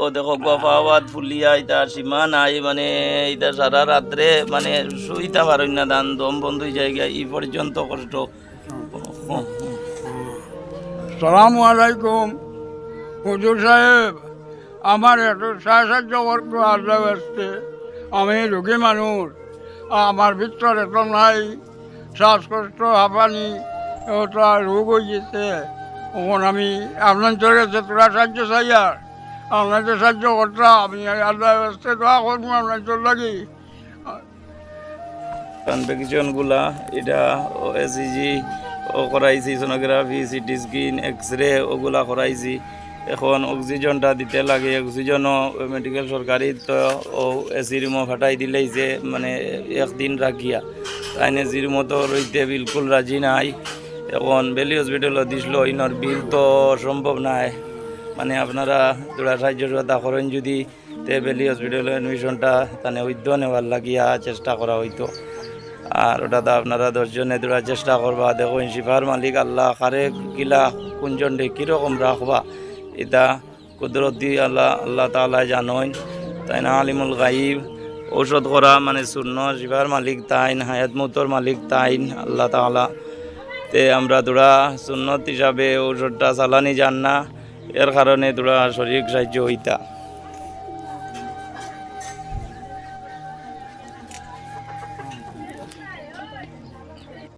ও দেখো গফাওয়াত ফুলিয়া ইতা সীমা নাই মানে ইতা সারা রাত্রে মানে শুইতে পারেন না দান দম বন্ধ হয়ে যায় ই পর্যন্ত কষ্ট। সালামু আলাইকুম হুজুর সাহেব, আমার একটু সাহায্য করতো আল্লাহ আসছে। আমি রোগী মানুষ, আমার ভিতর এত নাই, শ্বাসকষ্ট হাঁপানি ওটা রোগ হয়ে গেছে। তখন আমি আপনার চলে গেছে তোরা সাহায্য চাই, আর আপনাকে সাহায্য করতাম। আমি আল্লাহ আসতে দোয়া করবো আপনার চল লাগি। কনফেকশনগুলা এটা এসিজি ও করাইছি, সোনোগ্রাফি, সিটি স্ক্যান, এক্সরে ওগুলা করাইছি। এখন অক্সিজেনটা দিতে লাগে, অক্সিজেনও মেডিকেল সরকারি তো ও এসি রুমও ফাটাই দিলেই যে মানে একদিন রাখিয়া তাইনে এসির মতো রইতে বিলকুল রাজি নাই। এখন বেলি হসপিটালও দিছিল, ইনর বিল তো সম্ভব নাই। মানে আপনারা তোরা সাহায্য সহায়তা করেন যদি তে বেলি হসপিটালের এডমিশনটা তানে হইত নেওয়ার লাগিয়া চেষ্টা করা হইতো। আর ওটা তো আপনারা 10 জনে তোরা চেষ্টা করবা। দেখো শিফার মালিক আল্লাহ কারে কিলা কোনজন কীরকম রাখবা এটা কুদরতি আল্লাহ আল্লাহ তাআলা জানেন, তাই না আলিমুল গাইব। ঔষধ করা মানে শূন্য, শিফার মালিক তাইন, হায়াত মৌতর মালিক তাইন আল্লাহ তাআলা। তে আমরা তোরা সুন্নত হিসাবে ঔষধটা চালানি যান না, এর কারণে তোরা শরীর সাহায্য হইতা।